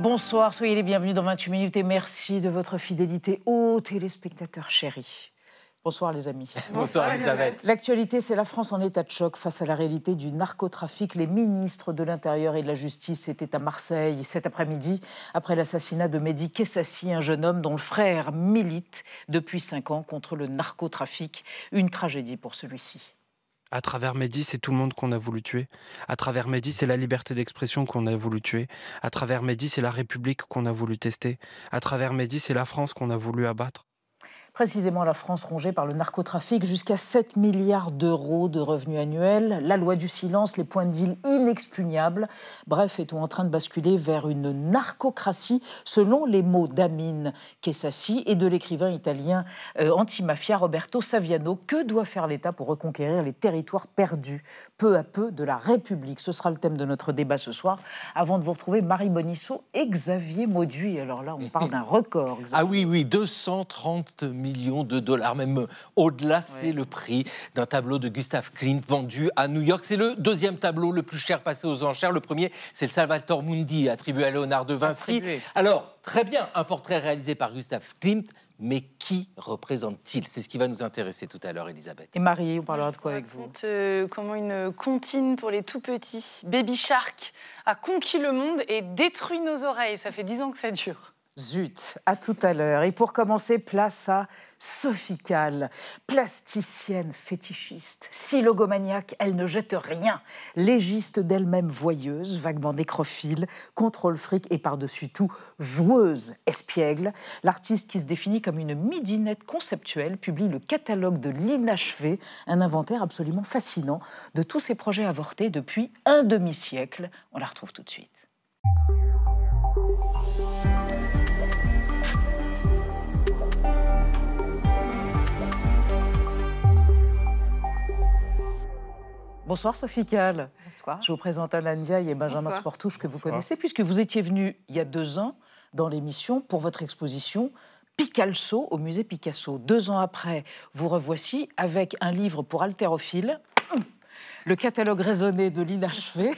Bonsoir, soyez les bienvenus dans 28 minutes et merci de votre fidélité aux téléspectateurs chéris. Bonsoir les amis. Bonsoir Elisabeth. L'actualité, c'est la France en état de choc face à la réalité du narcotrafic. Les ministres de l'Intérieur et de la Justice étaient à Marseille cet après-midi après l'assassinat de Mehdi Kessassi, un jeune homme dont le frère milite depuis 5 ans contre le narcotrafic. Une tragédie pour celui-ci. À travers Mehdi, c'est tout le monde qu'on a voulu tuer. À travers Mehdi, c'est la liberté d'expression qu'on a voulu tuer. À travers Mehdi, c'est la République qu'on a voulu tester. À travers Mehdi, c'est la France qu'on a voulu abattre. Précisément la France rongée par le narcotrafic, jusqu'à 7 milliards d'euros de revenus annuels, la loi du silence, les points de deal inexpugnables. Bref, est-on en train de basculer vers une narcocratie, selon les mots d'Amin Kessassi et de l'écrivain italien antimafia Roberto Saviano. Que doit faire l'État pour reconquérir les territoires perdus, peu à peu, de la République? Ce sera le thème de notre débat ce soir. Avant de vous retrouver, Marie Bonisseau et Xavier Mauduit. Alors là, on parle d'un record. Xavier. Ah oui, 230 millions de dollars, même au-delà, c'est le prix d'un tableau de Gustav Klimt vendu à New York. C'est le deuxième tableau le plus cher passé aux enchères. Le premier, c'est le Salvator Mundi, attribué à Léonard de Vinci. Alors, très bien, un portrait réalisé par Gustav Klimt, mais qui représente-t-il? C'est ce qui va nous intéresser tout à l'heure, Elisabeth. Et Marie, on parlera de quoi avec vous? Comment une comptine pour les tout-petits, Baby Shark, a conquis le monde et détruit nos oreilles. Ça fait 10 ans que ça dure. Zut, à tout à l'heure. Et pour commencer, place à Sophie Calle, plasticienne fétichiste. Si logomaniaque, elle ne jette rien. Légiste d'elle-même voyeuse, vaguement nécrophile, contrôle fric et par-dessus tout, joueuse espiègle. L'artiste qui se définit comme une midinette conceptuelle publie le catalogue de l'inachevé, un inventaire absolument fascinant de tous ses projets avortés depuis un demi-siècle. On la retrouve tout de suite. Bonsoir Sophie Calle. Bonsoir. Je vous présente Anna Ndiaye et Benjamin Sportouche que vous connaissez, puisque vous étiez venu il y a 2 ans dans l'émission pour votre exposition Picasso au musée Picasso. 2 ans après, vous revoici avec un livre pour haltérophiles, le catalogue raisonné de l'inachevé,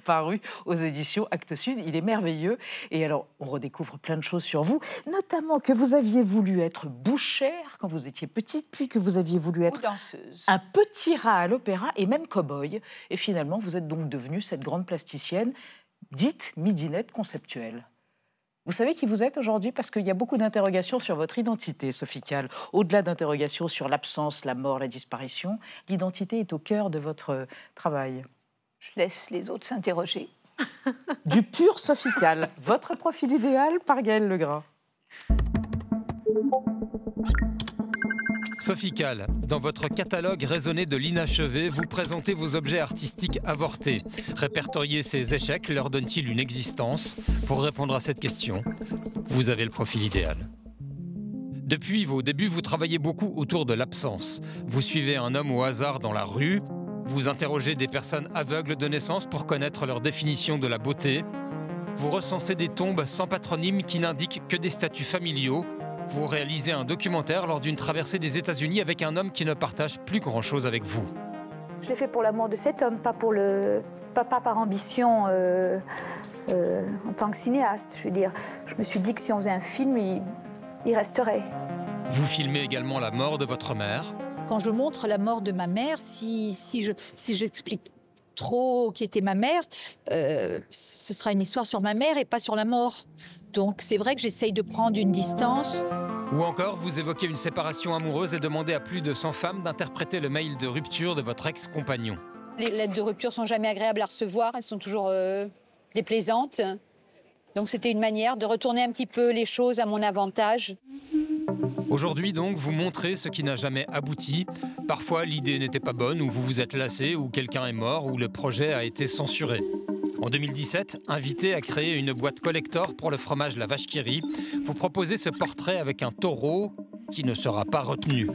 paru aux éditions Actes Sud. Il est merveilleux. Et alors, on redécouvre plein de choses sur vous, notamment que vous aviez voulu être bouchère quand vous étiez petite, puis que vous aviez voulu être un petit rat à l'opéra et même cow-boy. Et finalement, vous êtes donc devenue cette grande plasticienne, dite midinette conceptuelle. Vous savez qui vous êtes aujourd'hui? Parce qu'il y a beaucoup d'interrogations sur votre identité, Sophie Calle. Au-delà d'interrogations sur l'absence, la mort, la disparition, l'identité est au cœur de votre travail. Je laisse les autres s'interroger. Du pur Sophie Calle, votre profil idéal par Gaël Legras. Sophie Calle, dans votre catalogue raisonné de l'inachevé, vous présentez vos objets artistiques avortés. Répertorier ces échecs leur donne-t-il une existence? Pour répondre à cette question, vous avez le profil idéal. Depuis vos débuts, vous travaillez beaucoup autour de l'absence. Vous suivez un homme au hasard dans la rue. Vous interrogez des personnes aveugles de naissance pour connaître leur définition de la beauté. Vous recensez des tombes sans patronyme qui n'indiquent que des statuts familiaux. Vous réalisez un documentaire lors d'une traversée des États-Unis avec un homme qui ne partage plus grand-chose avec vous. Je l'ai fait pour l'amour de cet homme, pas par ambition en tant que cinéaste. Je veux dire, je me suis dit que si on faisait un film, il resterait. Vous filmez également la mort de votre mère. Quand je montre la mort de ma mère, si j'explique trop qui était ma mère, ce sera une histoire sur ma mère et pas sur la mort. Donc c'est vrai que j'essaye de prendre une distance. Ou encore, vous évoquez une séparation amoureuse et demandez à plus de 100 femmes d'interpréter le mail de rupture de votre ex-compagnon. Les lettres de rupture sont jamais agréables à recevoir, elles sont toujours déplaisantes. Donc c'était une manière de retourner un petit peu les choses à mon avantage. Aujourd'hui donc, vous montrez ce qui n'a jamais abouti. Parfois, l'idée n'était pas bonne, ou vous vous êtes lassé, ou quelqu'un est mort, ou le projet a été censuré. En 2017, invité à créer une boîte collector pour le fromage La Vache qui rit, vous proposez ce portrait avec un taureau qui ne sera pas retenu.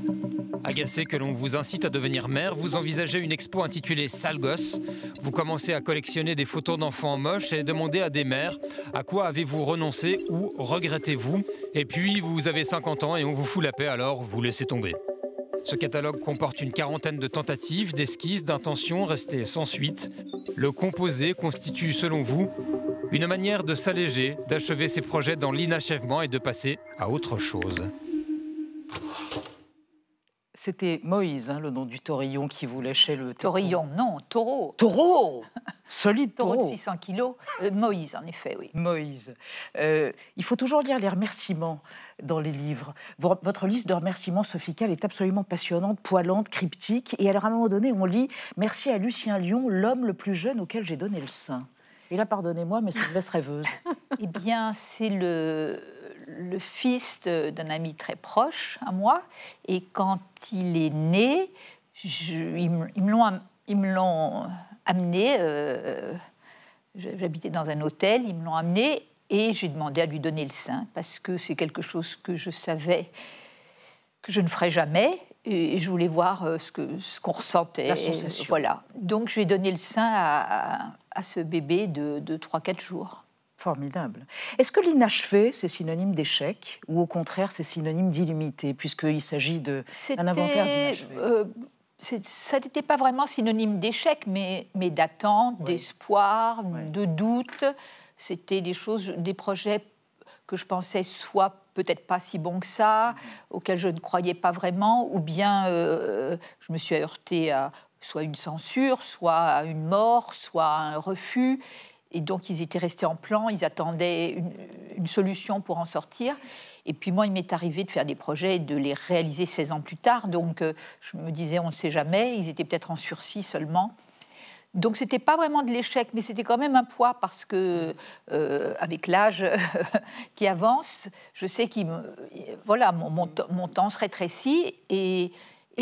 Agacé que l'on vous incite à devenir mère, vous envisagez une expo intitulée Sale gosse. Vous commencez à collectionner des photos d'enfants moches et demandez à des mères à quoi avez-vous renoncé ou regrettez-vous. Et puis vous avez 50 ans et on vous fout la paix, alors vous laissez tomber. Ce catalogue comporte une quarantaine de tentatives, d'esquisses, d'intentions restées sans suite. Le composé constitue, selon vous, Une manière de s'alléger, d'achever ses projets dans l'inachèvement et de passer à autre chose. C'était Moïse, le nom du taurillon qui vous lâchait le... Taurillon, non, taureau. Taureau. Solide taureau. Taureau de 600 kilos. Moïse, en effet, oui. Moïse. Il faut toujours lire les remerciements dans les livres. Votre liste de remerciements, Sophie Calle, est absolument passionnante, poilante, cryptique. Et alors, à un moment donné, on lit « Merci à Lucien Lyon, l'homme le plus jeune auquel j'ai donné le sein ». Et là, pardonnez-moi, mais c'est une veste rêveuse. Eh bien, c'est le fils d'un ami très proche à moi. Et quand il est né, ils me l'ont amené. J'habitais dans un hôtel, ils me l'ont amené et j'ai demandé à lui donner le sein parce que c'est quelque chose que je savais que je ne ferais jamais. Et je voulais voir ce qu'on ressentait. La sensation. Voilà. Donc, j'ai donné le sein à ce bébé de 3-4 jours. Formidable. Est-ce que l'inachevé, c'est synonyme d'échec ou au contraire, c'est synonyme d'illimité, puisqu'il s'agit d'un inventaire d'inachevé ça n'était pas vraiment synonyme d'échec, mais d'attente, oui, d'espoir, oui, de doute. C'était des projets que je pensais soit peut-être pas si bons que ça, auxquels je ne croyais pas vraiment, ou bien je me suis heurtée à soit une censure, soit à une mort, soit à un refus. Et donc, ils étaient restés en plan, ils attendaient une solution pour en sortir. Et puis moi, il m'est arrivé de faire des projets et de les réaliser 16 ans plus tard. Donc, je me disais, on ne sait jamais, ils étaient peut-être en sursis seulement. Donc, ce n'était pas vraiment de l'échec, mais c'était quand même un poids parce que, avec l'âge qui avance, je sais voilà, mon temps se rétrécit et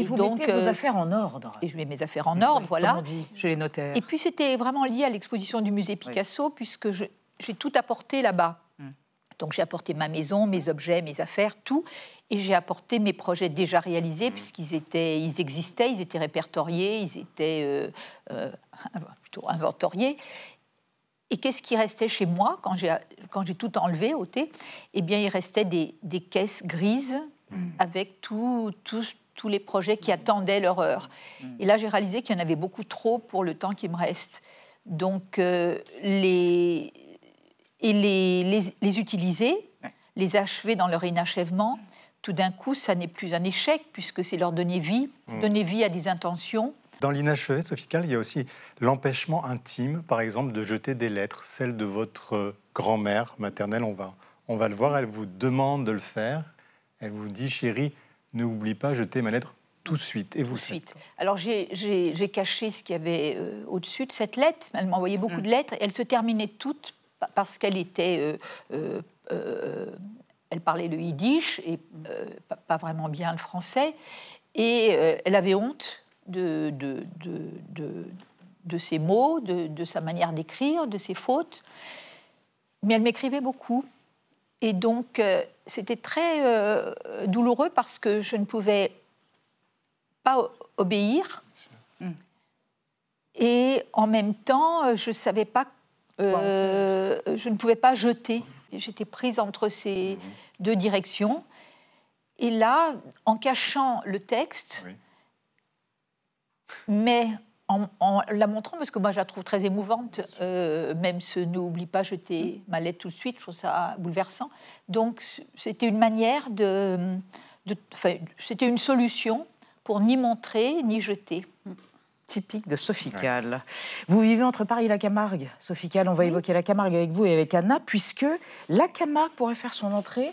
vous donc, mettez vos affaires en ordre. Et je mets mes affaires en ordre, oui, voilà. Comme on dit chez les notaires. Et puis, c'était vraiment lié à l'exposition du musée Picasso, oui, puisque j'ai tout apporté là-bas. Donc, j'ai apporté ma maison, mes objets, mes affaires, tout. Et j'ai apporté mes projets déjà réalisés, puisqu'ils existaient, ils étaient répertoriés, ils étaient plutôt inventoriés. Et qu'est-ce qui restait chez moi quand j'ai tout enlevé, ôté? Eh bien, il restait des caisses grises avec tous les projets qui attendaient leur heure. Et là, j'ai réalisé qu'il y en avait beaucoup trop pour le temps qui me reste. Donc, les utiliser, les achever dans leur inachèvement, tout d'un coup, ça n'est plus un échec, puisque c'est leur donner vie à des intentions. Dans l'inachevé, Sophie Calle, il y a aussi l'empêchement intime, par exemple, de jeter des lettres. Celle de votre grand-mère maternelle, on va le voir, elle vous demande de le faire. Elle vous dit, chérie, n'oublie pas, jetez ma lettre tout de suite. Et vous le faites. Alors, j'ai caché ce qu'il y avait au-dessus de cette lettre. Elle m'envoyait beaucoup de lettres. Elles se terminaient toutes parce qu'elle était... elle parlait le yiddish et pas vraiment bien le français. Et elle avait honte de ses mots, de sa manière d'écrire, de ses fautes. Mais elle m'écrivait beaucoup. Et donc, c'était très douloureux parce que je ne pouvais pas obéir. Et en même temps, je ne savais pas... je ne pouvais pas jeter. J'étais prise entre ces deux directions. Et là, en cachant le texte, mais en la montrant, parce que moi, je la trouve très émouvante, même ce « n'oublie pas, jeter ma lettre tout de suite », je trouve ça bouleversant. Donc, c'était une manière c'était une solution pour ni montrer, ni jeter. Typique de Sophie Calle. Vous vivez entre Paris et la Camargue, Sophie Calle. On va évoquer la Camargue avec vous et avec Anna, puisque la Camargue pourrait faire son entrée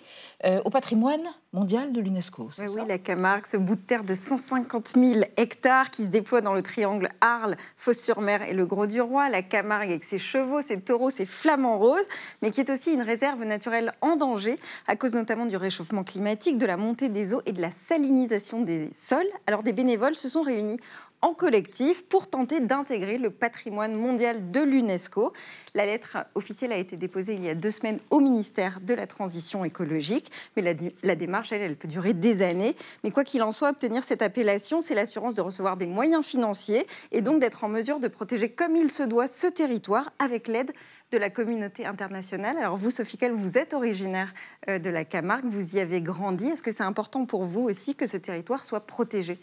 au patrimoine mondial de l'UNESCO. Oui, la Camargue, ce bout de terre de 150 000 hectares qui se déploie dans le triangle Arles, Fos-sur-Mer et le Grau-du-Roi. La Camargue avec ses chevaux, ses taureaux, ses flamants roses, mais qui est aussi une réserve naturelle en danger, à cause notamment du réchauffement climatique, de la montée des eaux et de la salinisation des sols. Alors des bénévoles se sont réunis en collectif pour tenter d'intégrer le patrimoine mondial de l'UNESCO. La lettre officielle a été déposée il y a 2 semaines au ministère de la Transition écologique, mais la démarche, elle peut durer des années. Mais quoi qu'il en soit, obtenir cette appellation, c'est l'assurance de recevoir des moyens financiers et donc d'être en mesure de protéger comme il se doit ce territoire avec l'aide de la communauté internationale. Alors vous, Sophie Calle, vous êtes originaire de la Camargue, vous y avez grandi. Est-ce que c'est important pour vous aussi que ce territoire soit protégé ?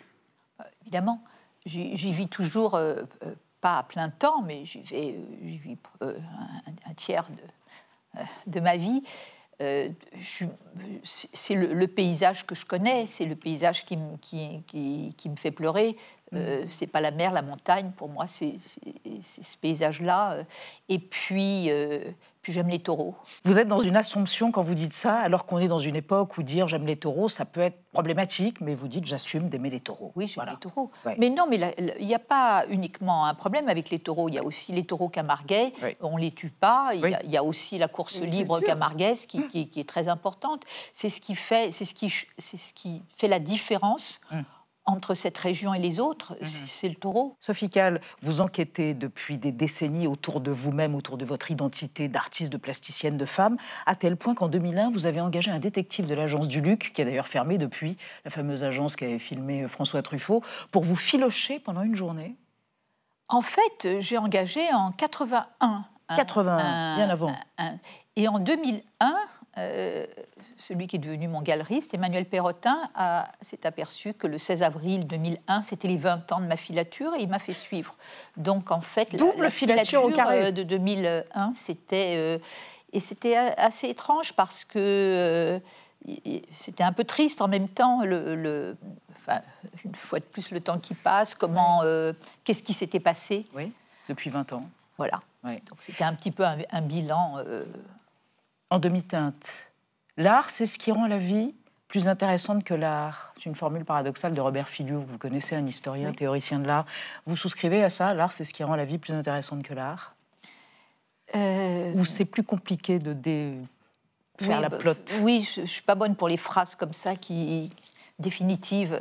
Évidemment. J'y vis toujours pas à plein temps, mais j'y vis un tiers de ma vie. C'est le paysage que je connais, c'est le paysage qui me fait pleurer. C'est pas la mer, la montagne, pour moi, c'est ce paysage-là. Et puis j'aime les taureaux. Vous êtes dans une assomption quand vous dites ça, alors qu'on est dans une époque où dire j'aime les taureaux, ça peut être problématique, mais vous dites j'assume d'aimer les taureaux. Oui, j'aime les taureaux. Ouais. Mais non, mais il n'y a pas uniquement un problème avec les taureaux. Il y a aussi les taureaux camarguais. Oui. On ne les tue pas. Il y a aussi la course libre camarguaise qui est très importante. C'est ce qui fait la différence entre cette région et les autres, c'est le taureau. Sophie Calle, vous enquêtez depuis des décennies autour de vous-même, autour de votre identité d'artiste, de plasticienne, de femme, à tel point qu'en 2001, vous avez engagé un détective de l'agence du Luc, qui a d'ailleurs fermé depuis, la fameuse agence qui avait filmé François Truffaut, pour vous filocher pendant une journée. En fait, j'ai engagé en 81. 81, bien avant. Et en 2001, celui qui est devenu mon galeriste, Emmanuel Perrotin, s'est aperçu que le 16 avril 2001, c'était les 20 ans de ma filature et il m'a fait suivre. Donc en fait, la filature au carré de 2001, c'était assez étrange parce que c'était un peu triste en même temps. Enfin, une fois de plus, le temps qui passe, qu'est-ce qui s'était passé? Oui, depuis 20 ans. Voilà. Oui. Donc c'était un petit peu un bilan. En demi-teinte. L'art, c'est ce qui rend la vie plus intéressante que l'art. C'est une formule paradoxale de Robert Filliou, que vous connaissez, un historien, théoricien de l'art. Vous souscrivez à ça? L'art, c'est ce qui rend la vie plus intéressante que l'art? Ou c'est plus compliqué de faire la plotte? Oui, je ne suis pas bonne pour les phrases comme ça, définitives.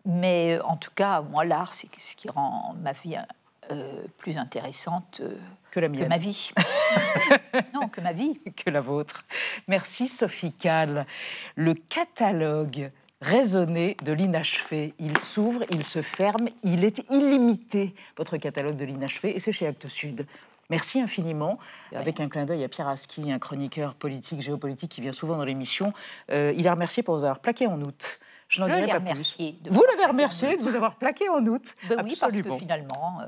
Mais en tout cas, moi, l'art, c'est ce qui rend ma vie plus intéressante que la mienne. Que ma vie. Non, que ma vie. Que la vôtre. Merci Sophie Calle. Le catalogue raisonné de l'inachevé, il s'ouvre, il se ferme, il est illimité, votre catalogue de l'inachevé, et c'est chez Actes Sud. Merci infiniment. Avec un clin d'œil à Pierre Aski, un chroniqueur politique, géopolitique qui vient souvent dans l'émission. Il est remercié pour vous avoir plaqué en août. Je n'en dirai pas plus. Vous l'avez remercié de vous avoir plaqué en août. Ben oui, parce que finalement,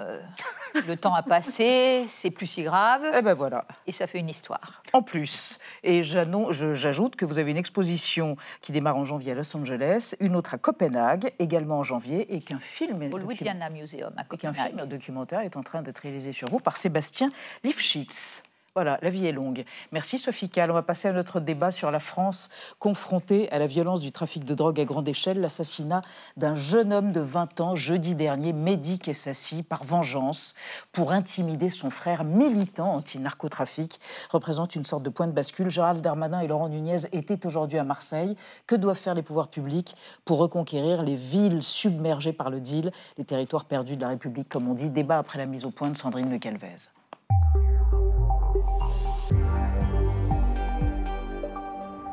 le temps a passé, c'est plus si grave. Et ben voilà. Et ça fait une histoire. En plus, et j'ajoute que vous avez une exposition qui démarre en janvier à Los Angeles, une autre à Copenhague, également en janvier, et qu'un film... Au Louisiana Museum à Copenhague. Et qu'un film documentaire est en train d'être réalisé sur vous par Sébastien Lifshitz. Voilà, la vie est longue. Merci Sophie Calle. On va passer à notre débat sur la France confrontée à la violence du trafic de drogue à grande échelle, l'assassinat d'un jeune homme de 20 ans jeudi dernier, Mehdi Kessassi, par vengeance, pour intimider son frère militant anti-narcotrafic, représente une sorte de point de bascule. Gérald Darmanin et Laurent Nunez étaient aujourd'hui à Marseille. Que doivent faire les pouvoirs publics pour reconquérir les villes submergées par le deal, les territoires perdus de la République, comme on dit? Débat après la mise au point de Sandrine Le Calvez.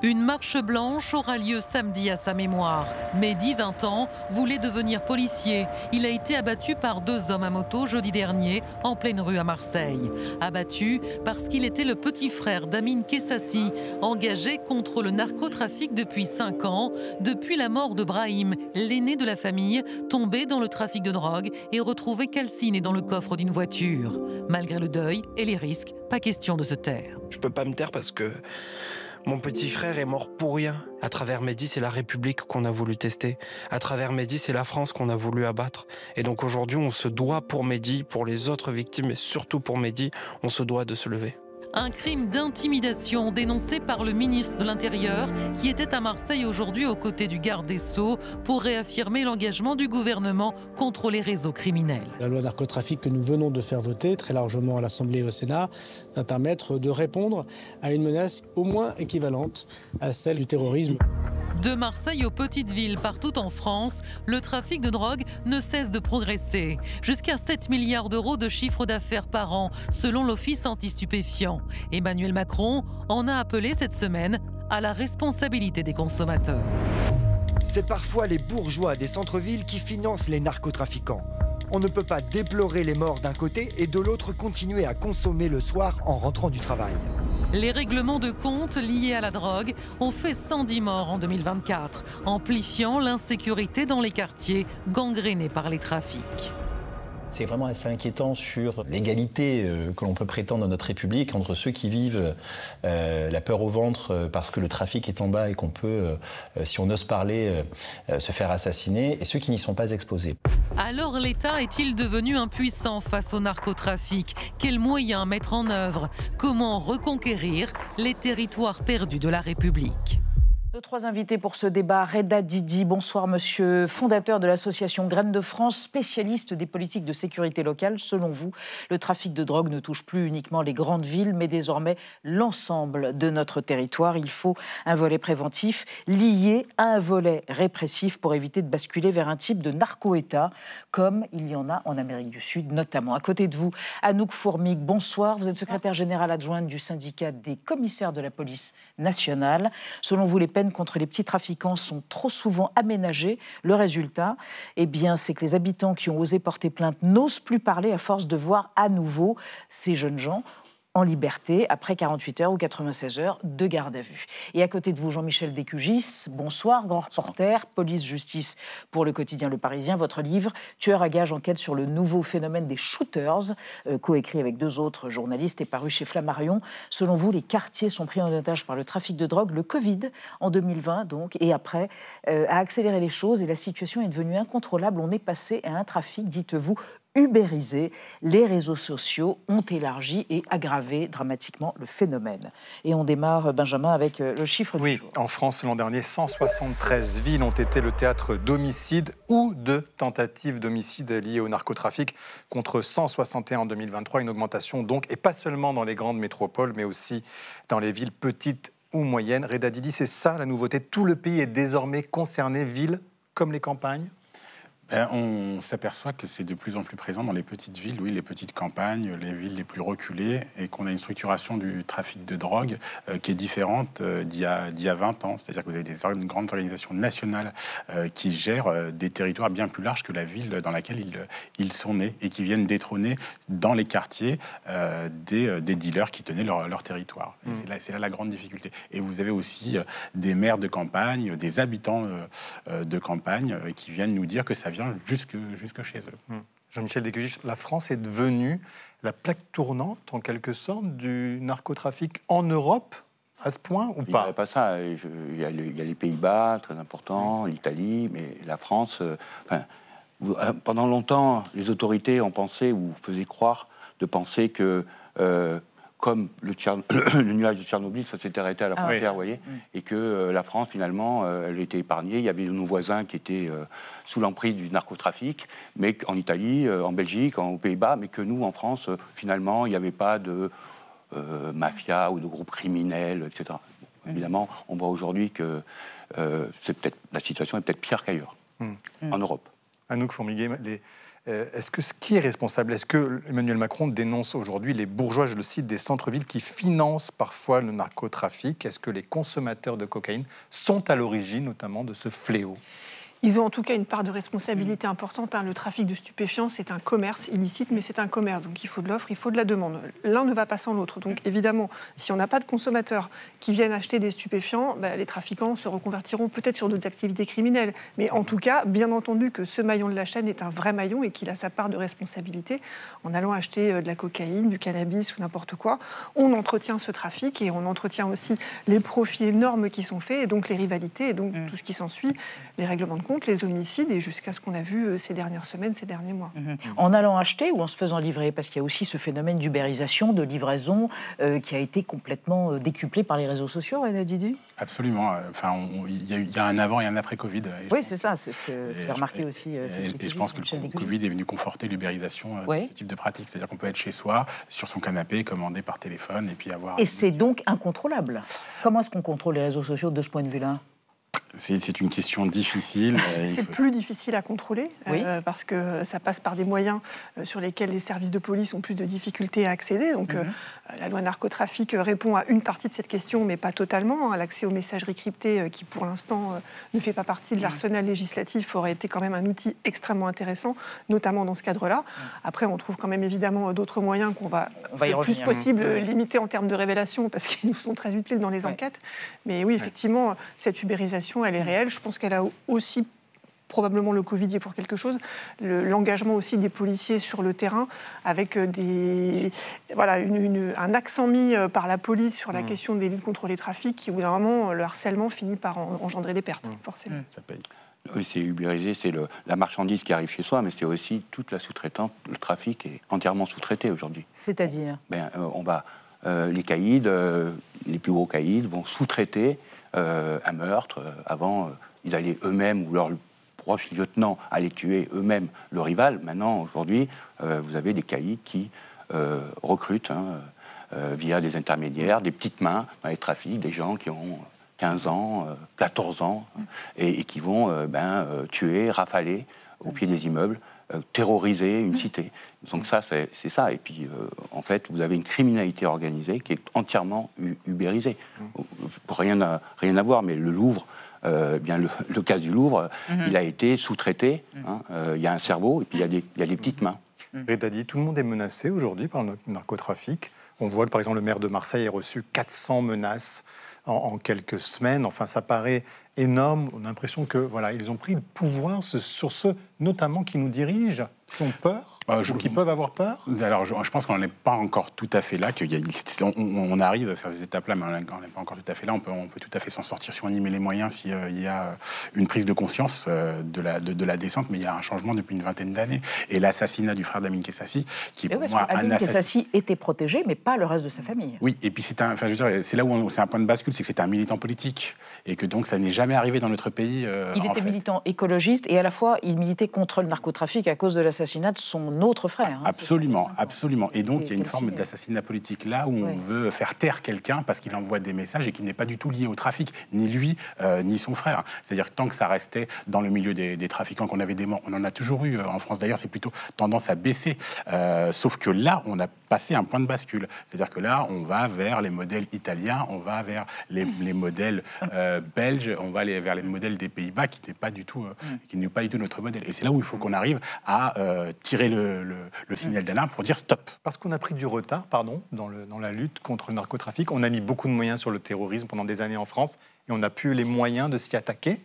Une marche blanche aura lieu samedi à sa mémoire. Mehdi, 20 ans, voulait devenir policier. Il a été abattu par 2 hommes à moto jeudi dernier, en pleine rue à Marseille. Abattu parce qu'il était le petit frère d'Amine Kessassi, engagé contre le narcotrafic depuis 5 ans, depuis la mort de Brahim, l'aîné de la famille, tombé dans le trafic de drogue et retrouvé calciné dans le coffre d'une voiture. Malgré le deuil et les risques, pas question de se taire. Je peux pas me taire parce que mon petit frère est mort pour rien. À travers Mehdi, c'est la République qu'on a voulu tester. À travers Mehdi, c'est la France qu'on a voulu abattre. Et donc aujourd'hui, on se doit pour Mehdi, pour les autres victimes, et surtout pour Mehdi, on se doit de se lever. Un crime d'intimidation dénoncé par le ministre de l'Intérieur qui était à Marseille aujourd'hui aux côtés du garde des Sceaux pour réaffirmer l'engagement du gouvernement contre les réseaux criminels. La loi narcotrafic que nous venons de faire voter très largement à l'Assemblée et au Sénat va permettre de répondre à une menace au moins équivalente à celle du terrorisme. De Marseille aux petites villes partout en France, le trafic de drogue ne cesse de progresser. Jusqu'à 7 milliards d'euros de chiffre d'affaires par an, selon l'Office anti-stupéfiants. Emmanuel Macron en a appelé cette semaine à la responsabilité des consommateurs. C'est parfois les bourgeois des centres-villes qui financent les narcotrafiquants. On ne peut pas déplorer les morts d'un côté et de l'autre continuer à consommer le soir en rentrant du travail. Les règlements de compte liés à la drogue ont fait 110 morts en 2024, amplifiant l'insécurité dans les quartiers gangrénés par les trafics. C'est vraiment assez inquiétant sur l'égalité que l'on peut prétendre dans notre République entre ceux qui vivent la peur au ventre parce que le trafic est en bas et qu'on peut, si on ose parler, se faire assassiner, et ceux qui n'y sont pas exposés. Alors l'État est-il devenu impuissant face au narcotrafic? Quels moyens mettre en œuvre? Comment reconquérir les territoires perdus de la République? 2-3 invités pour ce débat. Reda Didi, bonsoir monsieur, fondateur de l'association Graines de France, spécialiste des politiques de sécurité locale. Selon vous, le trafic de drogue ne touche plus uniquement les grandes villes, mais désormais l'ensemble de notre territoire. Il faut un volet préventif lié à un volet répressif pour éviter de basculer vers un type de narco-État, comme il y en a en Amérique du Sud notamment. À côté de vous, Anouk Fourmig, bonsoir. Vous êtes secrétaire générale adjointe du syndicat des commissaires de la police nationale. Selon vous, les peines contre les petits trafiquants sont trop souvent aménagées. Le résultat, eh bien, c'est que les habitants qui ont osé porter plainte n'osent plus parler à force de voir à nouveau ces jeunes gens en liberté après 48 heures ou 96 heures de garde à vue. Et à côté de vous, Jean-Michel Descugis, bonsoir, grand reporter, police-justice pour le quotidien Le Parisien. Votre livre, Tueur à gages, enquête sur le nouveau phénomène des shooters, coécrit avec 2 autres journalistes, est paru chez Flammarion. Selon vous, les quartiers sont pris en otage par le trafic de drogue. Le Covid, en 2020 donc, et après, a accéléré les choses et la situation est devenue incontrôlable. On est passé à un trafic, dites-vous, ubérisé. Les réseaux sociaux ont élargi et aggravé dramatiquement le phénomène. Et on démarre, Benjamin, avec le chiffre du jour. En France, l'an dernier, 173 villes ont été le théâtre d'homicides ou de tentatives d'homicides liées au narcotrafic, contre 161 en 2023, une augmentation donc, et pas seulement dans les grandes métropoles, mais aussi dans les villes petites ou moyennes. Reda Didi, c'est ça la nouveauté, tout le pays est désormais concerné, villes comme les campagnes? On s'aperçoit que c'est de plus en plus présent dans les petites villes, oui, les petites campagnes, les villes les plus reculées, et qu'on a une structuration du trafic de drogue qui est différente d'il y a 20 ans. C'est-à-dire que vous avez une grande organisation nationale qui gère des territoires bien plus larges que la ville dans laquelle ils sont nés, et qui viennent détrôner dans les quartiers des dealers qui tenaient leur territoire. Et c'est là la grande difficulté. Et vous avez aussi des maires de campagne, des habitants de campagne qui viennent nous dire que ça vient jusque chez eux. Jean-Michel Descugis, la France est devenue la plaque tournante, en quelque sorte, du narcotrafic en Europe, à ce point, ou pas? Il n'y a pas ça. Il y a les Pays-Bas, très important, l'Italie, mais la France... pendant longtemps, les autorités ont pensé, ou faisaient croire, de penser que... comme le nuage de Tchernobyl, ça s'était arrêté à la frontière, vous voyez, et que la France, finalement, elle était épargnée. Il y avait nos voisins qui étaient sous l'emprise du narcotrafic, mais en Italie, en Belgique, aux Pays-Bas, mais que nous, en France, finalement, il n'y avait pas de mafia ou de groupes criminels, etc. Évidemment, on voit aujourd'hui que la situation est peut-être pire qu'ailleurs, en Europe. Anouk Fourmiguet, qui est responsable? Est-ce que Emmanuel Macron dénonce aujourd'hui les bourgeois, je le cite, des centres-villes qui financent parfois le narcotrafic? Est-ce que les consommateurs de cocaïne sont à l'origine notamment de ce fléau? Ils ont en tout cas une part de responsabilité importante. Le trafic de stupéfiants, c'est un commerce illicite, mais c'est un commerce. Donc il faut de l'offre, il faut de la demande. L'un ne va pas sans l'autre. Donc évidemment, si on n'a pas de consommateurs qui viennent acheter des stupéfiants, les trafiquants se reconvertiront peut-être sur d'autres activités criminelles. Mais en tout cas, bien entendu que ce maillon de la chaîne est un vrai maillon et qu'il a sa part de responsabilité. En allant acheter de la cocaïne, du cannabis ou n'importe quoi, on entretient ce trafic et on entretient aussi les profits énormes qui sont faits, et donc les rivalités, et donc tout ce qui s'ensuit, les règlements de compte, les homicides, et jusqu'à ce qu'on a vu ces dernières semaines, ces derniers mois. En allant acheter ou en se faisant livrer? Parce qu'il y a aussi ce phénomène d'ubérisation, de livraison, qui a été complètement décuplé par les réseaux sociaux, Reda Didi? Absolument. Il y a un avant et un après Covid. Oui, c'est ça, c'est ce que j'ai remarqué aussi. Et je pense que le Covid est venu conforter l'ubérisation de ce type de pratique. C'est-à-dire qu'on peut être chez soi, sur son canapé, commander par téléphone, et puis avoir... Et c'est donc incontrôlable. Comment est-ce qu'on contrôle les réseaux sociaux de ce point de vue-là? C'est une question difficile. C'est plus difficile à contrôler, parce que ça passe par des moyens sur lesquels les services de police ont plus de difficultés à accéder. Donc la loi narcotrafic répond à une partie de cette question, mais pas totalement. L'accès aux messageries cryptées, qui pour l'instant ne fait pas partie de l'arsenal législatif, aurait été quand même un outil extrêmement intéressant, notamment dans ce cadre-là. Après, on trouve quand même évidemment d'autres moyens qu'on va le plus possible limiter en termes de révélation, parce qu'ils nous sont très utiles dans les enquêtes. Mais oui, effectivement, cette ubérisation, elle est réelle. Je pense qu'elle a aussi probablement le Covid y est pour quelque chose, l'engagement aussi des policiers sur le terrain, avec un accent mis par la police sur la question des luttes contre les trafics, qui, au bout d'un moment, le harcèlement finit par engendrer des pertes, forcément. Ça paye. Oui, c'est ubérisé, c'est la marchandise qui arrive chez soi, mais c'est aussi toute la sous-traitance. Le trafic est entièrement sous-traité aujourd'hui. C'est-à-dire les caïds, les plus gros caïds, vont sous-traiter un meurtre. Avant, ils allaient eux-mêmes, ou leurs proches lieutenants allaient tuer eux-mêmes le rival. Maintenant, aujourd'hui, vous avez des caïds qui recrutent via des intermédiaires, des petites mains dans les trafics, des gens qui ont 15 ans, 14 ans, et qui vont tuer, rafaler au pied des immeubles, terroriser une cité. Donc ça, c'est ça. Et puis, en fait, vous avez une criminalité organisée qui est entièrement ubérisée. Pour rien à voir, mais le Louvre, le cas du Louvre, il a été sous-traité. Il y a un cerveau, et puis il y a des petites mains. Reda dit, tout le monde est menacé aujourd'hui par le narcotrafic. On voit que, par exemple, le maire de Marseille a reçu 400 menaces en quelques semaines. Enfin, ça paraît énorme. On a l'impression que ils ont pris le pouvoir sur ceux, notamment, qui nous dirigent, qui ont peur. Ou qui peuvent avoir peur. Alors, je pense qu'on n'est pas encore tout à fait là, on arrive à faire ces étapes-là, mais on n'est pas encore tout à fait là. On peut tout à fait s'en sortir si on y met les moyens, s'il y a une prise de conscience de la descente, mais il y a un changement depuis une vingtaine d'années. Et l'assassinat du frère d'Amine Kessassi, qui est pour moi un assassin... Kessassi était protégé, mais pas le reste de sa famille. Oui, et puis c'est là où c'est un point de bascule, c'est que c'était un militant politique, et que donc ça n'est jamais arrivé dans notre pays. Il était militant écologiste, et à la fois, il militait contre le narcotrafic à cause de l'assassinat de son autre frère. Absolument. Et donc, il y a une forme d'assassinat politique là où on veut faire taire quelqu'un parce qu'il envoie des messages et qui n'est pas du tout lié au trafic, ni lui, ni son frère. C'est-à-dire que tant que ça restait dans le milieu des trafiquants, qu'on avait des morts, on en a toujours eu en France. D'ailleurs, c'est plutôt tendance à baisser. Sauf que là, on a passé un point de bascule. C'est-à-dire que là, on va vers les modèles italiens, on va vers les modèles belges, on va aller vers les modèles des Pays-Bas qui n'est pas du tout notre modèle. Et c'est là où il faut qu'on arrive à tirer le signal d'alarme pour dire stop. Parce qu'on a pris du retard, dans la lutte contre le narcotrafic. On a mis beaucoup de moyens sur le terrorisme pendant des années en France et on n'a plus les moyens de s'y attaquer.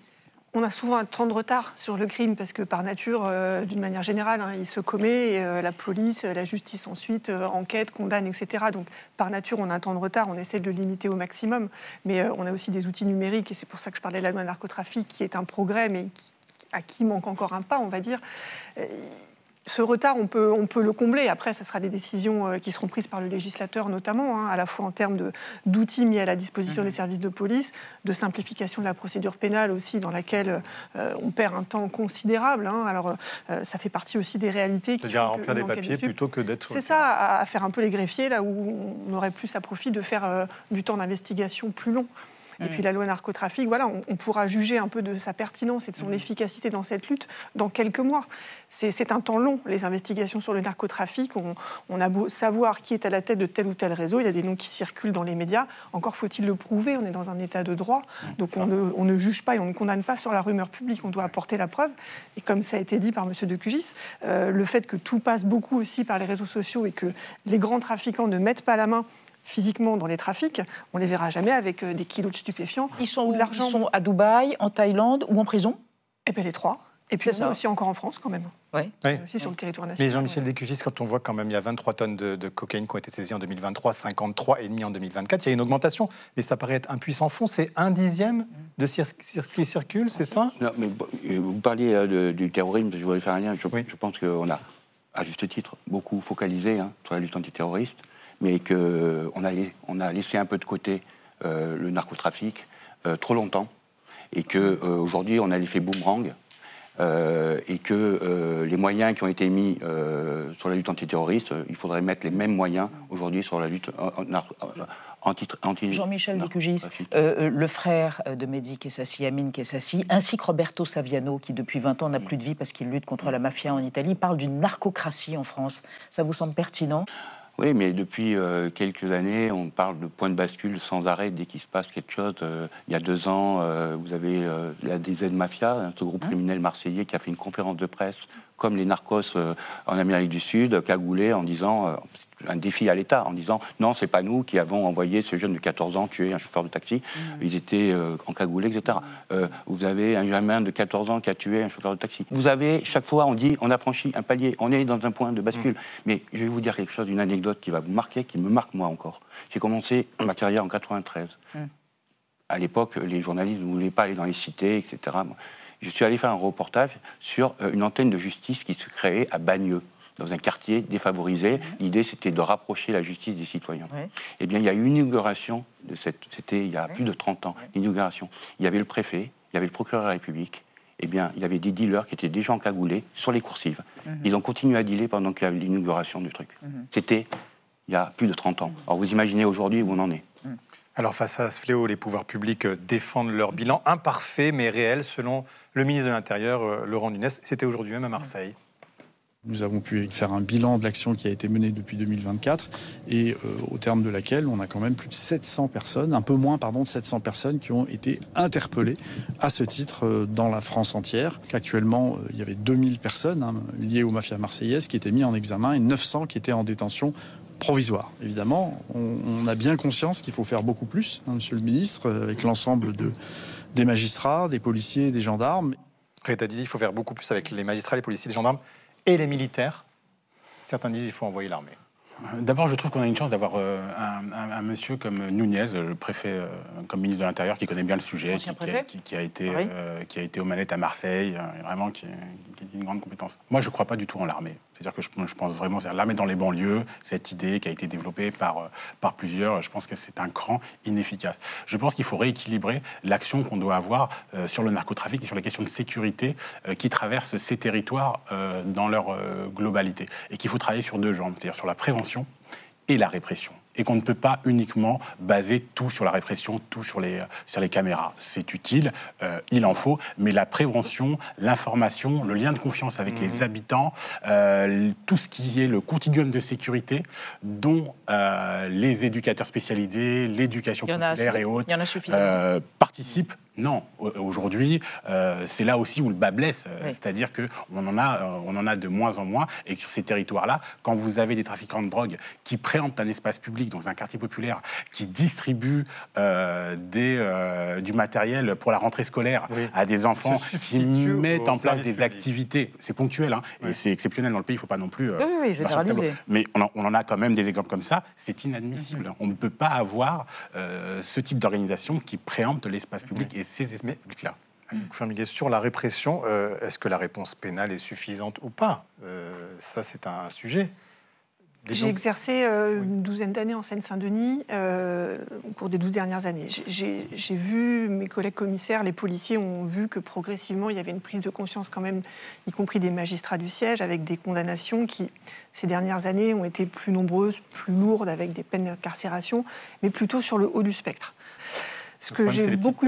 On a souvent un temps de retard sur le crime parce que par nature, d'une manière générale, il se commet, et, la police, la justice ensuite enquête, condamne, etc. Donc par nature, on a un temps de retard, on essaie de le limiter au maximum. Mais on a aussi des outils numériques et c'est pour ça que je parlais de la loi narcotrafic qui est un progrès mais à qui manque encore un pas, on va dire. Ce retard, on peut le combler. Après, ce sera des décisions qui seront prises par le législateur, notamment, à la fois en termes d'outils mis à la disposition des services de police, de simplification de la procédure pénale aussi, dans laquelle on perd un temps considérable. Alors, ça fait partie aussi des réalités. C'est-à-dire à remplir des papiers plutôt que d'être... C'est ça, à faire un peu les greffiers, là où on aurait plus à profit de faire du temps d'investigation plus long. Et puis la loi narcotrafic, on pourra juger un peu de sa pertinence et de son efficacité dans cette lutte dans quelques mois. C'est un temps long, les investigations sur le narcotrafic. On a beau savoir qui est à la tête de tel ou tel réseau, il y a des noms qui circulent dans les médias. Encore faut-il le prouver, on est dans un état de droit. Donc on ne juge pas et on ne condamne pas sur la rumeur publique, on doit apporter la preuve. Et comme ça a été dit par M. de Cugis, le fait que tout passe beaucoup aussi par les réseaux sociaux et que les grands trafiquants ne mettent pas la main physiquement dans les trafics, on ne les verra jamais avec des kilos de stupéfiants ou de l'argent. Ils sont à Dubaï, en Thaïlande ou en prison ? Eh bien les trois. Et puis aussi encore en France quand même. Oui. Aussi sur le territoire national. Mais Jean-Michel Descugis, quand on voit quand même il y a 23 tonnes de cocaïne qui ont été saisies en 2023, 53,5 en 2024, il y a une augmentation. Mais ça paraît être un puissant fond. C'est 1/10 de ce qui circule, c'est ça ? Non, mais vous parliez du terrorisme, je voudrais faire un lien. Je pense qu'on a, à juste titre, beaucoup focalisé sur la lutte antiterroriste, mais qu'on a laissé un peu de côté le narcotrafic trop longtemps, et qu'aujourd'hui on a l'effet boomerang, et que les moyens qui ont été mis sur la lutte antiterroriste, il faudrait mettre les mêmes moyens aujourd'hui sur la lutte anti Jean-Michel Descugis, le frère de Mehdi Kessassi, Amine Kessassi, ainsi que Roberto Saviano, qui depuis 20 ans n'a plus de vie parce qu'il lutte contre la mafia en Italie, parle d'une narcocratie en France. Ça vous semble pertinent ? Oui, mais depuis quelques années, on parle de point de bascule sans arrêt dès qu'il se passe quelque chose. Il y a 2 ans, vous avez la DZ Mafia, ce groupe criminel marseillais qui a fait une conférence de presse, comme les narcos en Amérique du Sud, cagoulés, en disant un défi à l'État en disant non, c'est pas nous qui avons envoyé ce jeune de 14 ans tuer un chauffeur de taxi. Ils étaient encagoulés, etc. Vous avez un gamin de 14 ans qui a tué un chauffeur de taxi. Vous avez, chaque fois, on dit on a franchi un palier, on est dans un point de bascule. Mais je vais vous dire quelque chose, une anecdote qui va vous marquer, qui me marque moi encore. J'ai commencé ma carrière en 93. À l'époque, les journalistes ne voulaient pas aller dans les cités, etc. Je suis allé faire un reportage sur une antenne de justice qui se créait à Bagneux, dans un quartier défavorisé. L'idée, c'était de rapprocher la justice des citoyens. Eh bien, il y a eu une inauguration, c'était il y a plus de 30 ans, l'inauguration. Il y avait le préfet, il y avait le procureur de la République. Eh bien, il y avait des dealers qui étaient déjà encagoulés sur les coursives. Ils ont continué à dealer pendant qu'il y avait l'inauguration du truc. C'était il y a plus de 30 ans. Alors, vous imaginez aujourd'hui où on en est. Alors, face à ce fléau, les pouvoirs publics défendent leur bilan imparfait mais réel, selon le ministre de l'Intérieur, Laurent Nunez. C'était aujourd'hui même à Marseille. Nous avons pu faire un bilan de l'action qui a été menée depuis 2024 et au terme de laquelle on a quand même plus de 700 personnes, un peu moins de 700 personnes qui ont été interpellées à ce titre dans la France entière. Qu'actuellement, il y avait 2000 personnes liées aux mafias marseillaises qui étaient mises en examen et 900 qui étaient en détention provisoire. Évidemment, on a bien conscience qu'il faut faire beaucoup plus, Monsieur le Ministre, avec l'ensemble des magistrats, des policiers, des gendarmes. Rita dit qu'il faut faire beaucoup plus avec les magistrats, les policiers, les gendarmes et les militaires. Certains disent qu'il faut envoyer l'armée. D'abord, je trouve qu'on a une chance d'avoir un monsieur comme Nunez, le préfet, comme ministre de l'Intérieur, qui connaît bien le sujet, qui a été aux manettes à Marseille, vraiment qui a une grande compétence. Moi, je ne crois pas du tout en l'armée. C'est-à-dire que je pense vraiment que l'armée dans les banlieues, cette idée qui a été développée par plusieurs, je pense que c'est un cran inefficace. Je pense qu'il faut rééquilibrer l'action qu'on doit avoir sur le narcotrafic et sur les questions de sécurité qui traversent ces territoires dans leur globalité. Et qu'il faut travailler sur deux jambes, c'est-à-dire sur la prévention et la répression. Et qu'on ne peut pas uniquement baser tout sur la répression, tout sur les caméras. C'est utile, il en faut, mais la prévention, l'information, le lien de confiance avec les habitants, tout ce qui est le continuum de sécurité, dont les éducateurs spécialisés, l'éducation populaire et autres participent. Non, aujourd'hui, c'est là aussi où le bas blesse. C'est-à-dire qu'on en a de moins en moins. Et que sur ces territoires-là, quand vous avez des trafiquants de drogue qui préemptent un espace public dans un quartier populaire, qui distribuent du matériel pour la rentrée scolaire à des enfants, qui mettent en place des activités, c'est ponctuel, et c'est exceptionnel dans le pays, il ne faut pas non plus... généraliser. Mais on en a quand même des exemples comme ça, c'est inadmissible. On ne peut pas avoir ce type d'organisation qui préempte l'espace public et ces espaces publics-là. Sur la répression, est-ce que la réponse pénale est suffisante ou pas ? Ça, c'est un sujet. J'ai exercé une douzaine d'années en Seine-Saint-Denis au cours des 12 dernières années. J'ai vu mes collègues commissaires, les policiers ont vu que progressivement il y avait une prise de conscience quand même, y compris des magistrats du siège, avec des condamnations qui, ces dernières années, ont été plus nombreuses, plus lourdes, avec des peines d'incarcération, mais plutôt sur le haut du spectre. Ce que j'ai beaucoup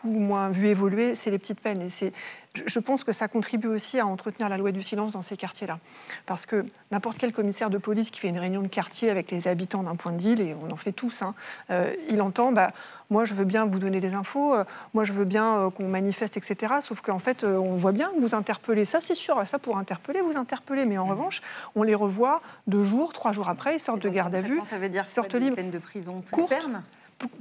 moins vu évoluer, c'est les petites peines. Et je pense que ça contribue aussi à entretenir la loi du silence dans ces quartiers-là. Parce que n'importe quel commissaire de police qui fait une réunion de quartier avec les habitants d'un point de deal, et on en fait tous, il entend moi je veux bien vous donner des infos, moi je veux bien qu'on manifeste, etc. Sauf qu'en fait, on voit bien que vous interpellez. Ça, c'est sûr, ça pour interpeller, vous interpellez. Mais en revanche, on les revoit 2 jours, 3 jours après, ils sortent de garde à vue. Ça veut dire sortent des libres. peines de prison plus fermes ?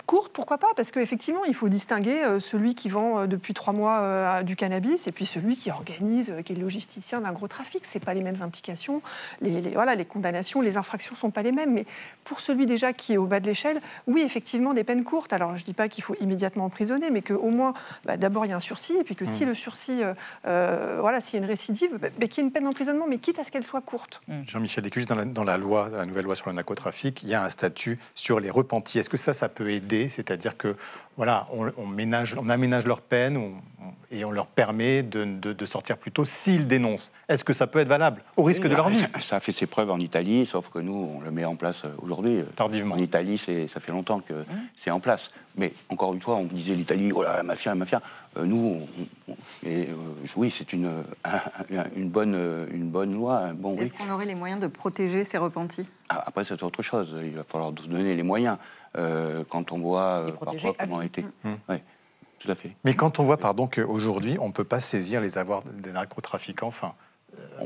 Courte, pourquoi pas ? Parce qu'effectivement, il faut distinguer celui qui vend depuis 3 mois du cannabis et puis celui qui organise, qui est logisticien d'un gros trafic. C'est pas les mêmes implications. Les condamnations, les infractions sont pas les mêmes. Mais pour celui déjà qui est au bas de l'échelle, oui, effectivement, des peines courtes. Alors, je dis pas qu'il faut immédiatement emprisonner, mais qu'au moins, d'abord, il y a un sursis. Et puis que si le sursis, s'il y a une récidive, qu'il y ait une peine d'emprisonnement, mais quitte à ce qu'elle soit courte. Jean-Michel Descluze, dans la nouvelle loi sur le narcotrafic, il y a un statut sur les repentis. Est-ce que ça peut aider, c'est-à-dire que on aménage leur peine et on leur permet de sortir plus tôt s'ils dénoncent. Est-ce que ça peut être valable au risque de leur vie ? Ça a fait ses preuves en Italie, sauf que nous, on le met en place aujourd'hui. Tardivement. En Italie, ça fait longtemps que c'est en place. Mais encore une fois, on disait l'Italie, oh là, la mafia. Nous, oui, c'est une bonne loi. Est-ce qu'on aurait les moyens de protéger ces repentis ? Après, c'est autre chose. Il va falloir nous donner les moyens. Quand on voit parfois comment a été. Oui, tout à fait. Mais quand on voit, qu'aujourd'hui, on ne peut pas saisir les avoirs des narcotrafiquants,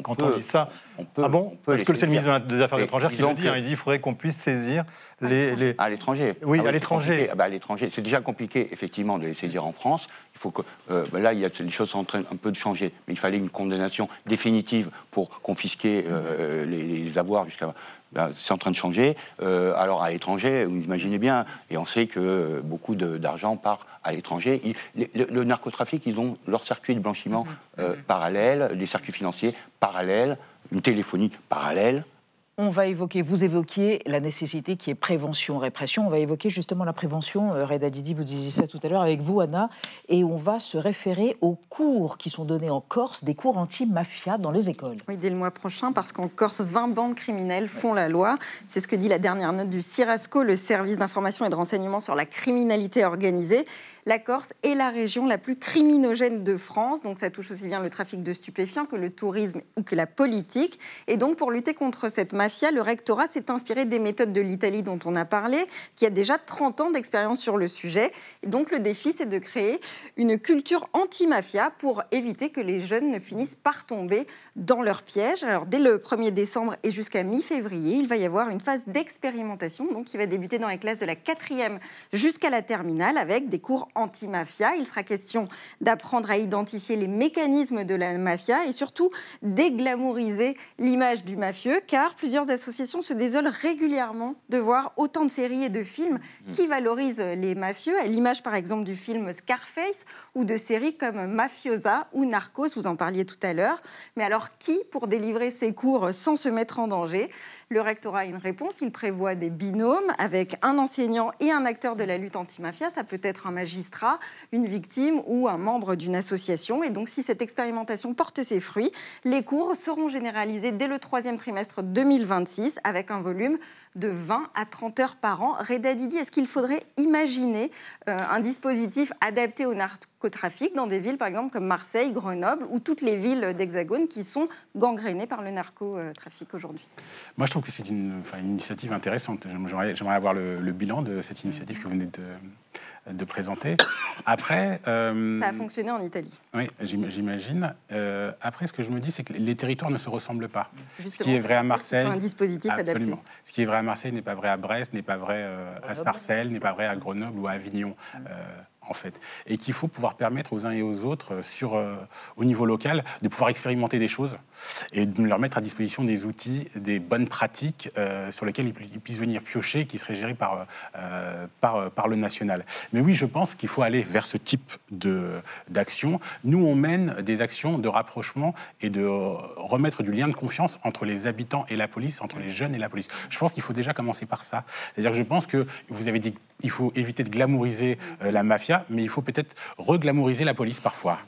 quand on lit ça. Ah bon? Parce que c'est le ministre des Affaires étrangères qui le dit. Il dit qu'il faudrait qu'on puisse saisir les... À l'étranger. Oui, à l'étranger. À l'étranger. C'est déjà compliqué, effectivement, de les saisir en France. Il faut que, là, les choses sont en train un peu de changer. Mais il fallait une condamnation définitive pour confisquer les avoirs jusqu'à... c'est en train de changer. Alors, à l'étranger, vous imaginez bien, et on sait que beaucoup d'argent part à l'étranger. Le narcotrafic, ils ont leur circuit de blanchiment parallèle, des circuits financiers parallèles, une téléphonie parallèle. On va évoquer, vous évoquiez la nécessité qui est prévention-répression. On va évoquer justement la prévention. Reda Didi, vous disiez ça tout à l'heure avec vous, Anna. Et on va se référer aux cours qui sont donnés en Corse, des cours anti-mafia dans les écoles. Oui, dès le mois prochain, parce qu'en Corse, 20 bandes criminelles font la loi. C'est ce que dit la dernière note du CIRASCO, le service d'information et de renseignement sur la criminalité organisée. La Corse est la région la plus criminogène de France, donc ça touche aussi bien le trafic de stupéfiants que le tourisme ou que la politique. Et donc pour lutter contre cette mafia, le rectorat s'est inspiré des méthodes de l'Italie dont on a parlé, qui a déjà 30 ans d'expérience sur le sujet. Et donc le défi, c'est de créer une culture anti-mafia pour éviter que les jeunes ne finissent par tomber dans leur piège. Alors dès le 1er décembre et jusqu'à mi-février, il va y avoir une phase d'expérimentation donc qui va débuter dans les classes de la 4e jusqu'à la terminale avec des cours anti-mafia. Il sera question d'apprendre à identifier les mécanismes de la mafia et surtout déglamouriser l'image du mafieux, car plusieurs associations se désolent régulièrement de voir autant de séries et de films qui valorisent les mafieux, à l'image par exemple du film Scarface ou de séries comme Mafiosa ou Narcos, vous en parliez tout à l'heure. Mais alors qui pour délivrer ces cours sans se mettre en danger? Le rectorat a une réponse, il prévoit des binômes avec un enseignant et un acteur de la lutte anti-mafia. Ça peut être un magistrat, une victime ou un membre d'une association. Et donc si cette expérimentation porte ses fruits, les cours seront généralisés dès le 3e trimestre 2026 avec un volume de 20 à 30 heures par an. Reda Didi, est-ce qu'il faudrait imaginer un dispositif adapté au narcotrafic dans des villes, par exemple, comme Marseille, Grenoble, ou toutes les villes d'Hexagone qui sont gangrénées par le narcotrafic aujourd'hui? Moi, je trouve que c'est une initiative intéressante. J'aimerais avoir le bilan de cette initiative que vous venez de présenter. Après... Ça a fonctionné en Italie. Oui, j'imagine. Après, ce que je me dis, c'est que les territoires ne se ressemblent pas. Justement, ce qui est vrai à Marseille... un dispositif adapté. Ce qui est vrai à Marseille n'est pas vrai à Brest, n'est pas vrai à Sarcelles, n'est pas vrai à Grenoble ou à Avignon. En fait, et qu'il faut pouvoir permettre aux uns et aux autres, au niveau local, de pouvoir expérimenter des choses et de leur mettre à disposition des outils, des bonnes pratiques sur lesquelles ils puissent venir piocher, qui seraient gérées par le national. Mais oui, je pense qu'il faut aller vers ce type d'action. Nous, on mène des actions de rapprochement et de remettre du lien de confiance entre les habitants et la police, entre les jeunes et la police. Je pense qu'il faut déjà commencer par ça. C'est-à-dire que je pense que, vous avez dit qu'il faut éviter de glamouriser la mafia, mais il faut peut-être reglamouriser la police parfois.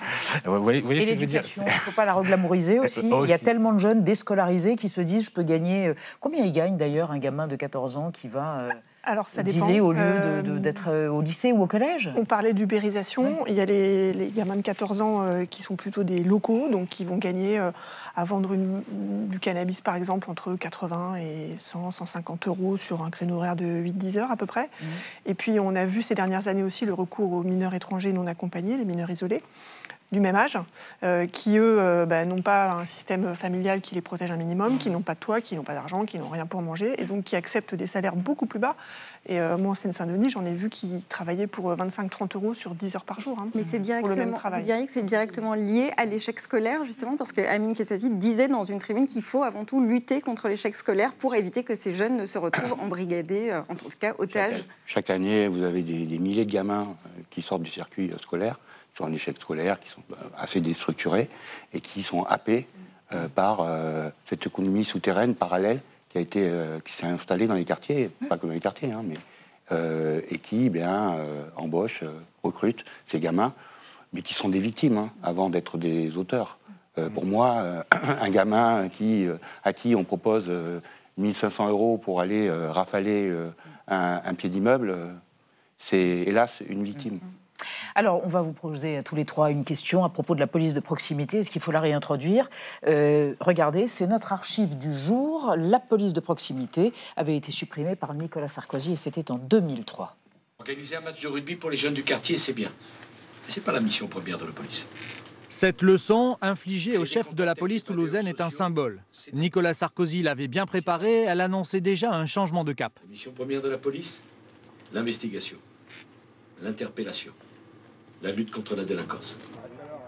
Vous voyez ce que je veux dire? Il ne faut pas la reglamouriser aussi. Il y a tellement de jeunes déscolarisés qui se disent « je peux gagner… » Combien il gagne d'ailleurs un gamin de 14 ans qui va… Alors, ça dépend. Au lieu d'être au lycée ou au collège? On parlait d'ubérisation. Oui. Il y a les gamins de 14 ans qui sont plutôt des locaux, donc qui vont gagner à vendre du cannabis, par exemple, entre 80 et 100, 150 euros sur un créneau horaire de 8-10 heures à peu près. Mmh. Et puis, on a vu ces dernières années aussi le recours aux mineurs étrangers non accompagnés, les mineurs isolés, du même âge, qui, eux, n'ont pas un système familial qui les protège un minimum, qui n'ont pas de toit, qui n'ont pas d'argent, qui n'ont rien pour manger, et donc qui acceptent des salaires beaucoup plus bas. Et moi, en Seine-Saint-Denis, j'en ai vu qui travaillaient pour 25-30 euros sur 10 heures par jour. Hein, mais c'est directement, le même travail. Vous diriez que c'est directement lié à l'échec scolaire, justement, parce que Amine Kessasi disait dans une tribune qu'il faut avant tout lutter contre l'échec scolaire pour éviter que ces jeunes ne se retrouvent embrigadés, en tout cas otages. Chaque année, vous avez des milliers de gamins qui sortent du circuit scolaire, qui sont en échec scolaire, qui sont assez déstructurés et qui sont happés par cette économie souterraine parallèle qui s'est installée dans les quartiers, pas que dans les quartiers, hein, mais et qui embauche, recrute ces gamins, mais qui sont des victimes avant d'être des auteurs. Pour moi, un gamin à qui on propose 1500 euros pour aller rafaler un pied d'immeuble, c'est hélas une victime. Alors, on va vous poser à tous les trois une question à propos de la police de proximité. Est-ce qu'il faut la réintroduire? Regardez, c'est notre archive du jour. La police de proximité avait été supprimée par Nicolas Sarkozy et c'était en 2003. Organiser un match de rugby pour les jeunes du quartier, c'est bien. Mais ce n'est pas la mission première de la police. Cette leçon infligée au chef de la police toulousaine est un symbole. Nicolas Sarkozy l'avait bien préparée, elle annonçait déjà un changement de cap. La mission première de la police, l'investigation, l'interpellation, la lutte contre la délinquance.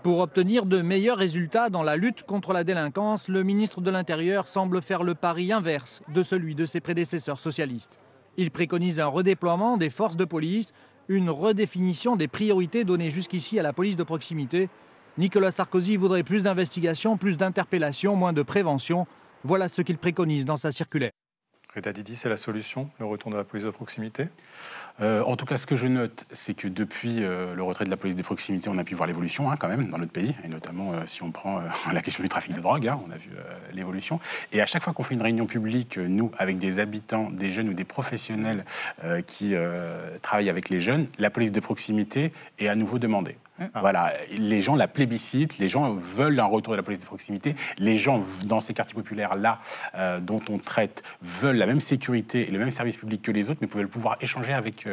Pour obtenir de meilleurs résultats dans la lutte contre la délinquance, le ministre de l'Intérieur semble faire le pari inverse de celui de ses prédécesseurs socialistes. Il préconise un redéploiement des forces de police, une redéfinition des priorités données jusqu'ici à la police de proximité. Nicolas Sarkozy voudrait plus d'investigation, plus d'interpellation, moins de prévention. Voilà ce qu'il préconise dans sa circulaire. Reda Didi, c'est la solution, le retour de la police de proximité? En tout cas, ce que je note, c'est que depuis le retrait de la police de proximité, on a pu voir l'évolution quand même dans notre pays, et notamment si on prend la question du trafic de drogue, on a vu l'évolution. Et à chaque fois qu'on fait une réunion publique, nous, avec des habitants, des jeunes ou des professionnels qui travaillent avec les jeunes, la police de proximité est à nouveau demandée. Voilà, les gens la plébiscitent, les gens veulent un retour de la police de proximité, les gens dans ces quartiers populaires-là dont on traite veulent la même sécurité et le même service public que les autres, mais veulent pouvoir échanger avec